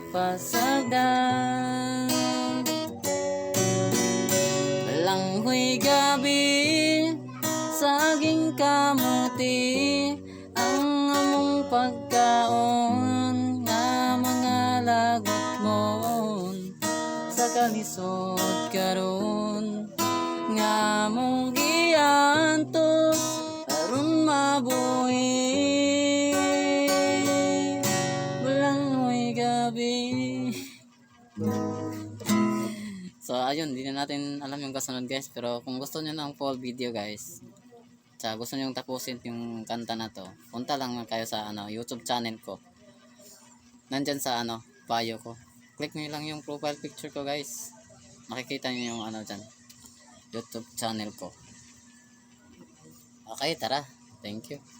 pasagdan. Balanghoy gabi saging kamuti ang among pagkaon nga mga lagot mon sa kalisod karon nga mong giantos aron mabuhi. Balanghoy gabi. So ayun, hindi na natin alam yung kasunod guys, pero kung gusto nyo ng full video guys, tsaka gusto nyo tapusin yung kanta na to, punta lang kayo sa YouTube channel ko. Nandyan sa bio ko. Click nyo lang yung profile picture ko guys. Makikita nyo yung dyan, YouTube channel ko. Okay, tara. Thank you.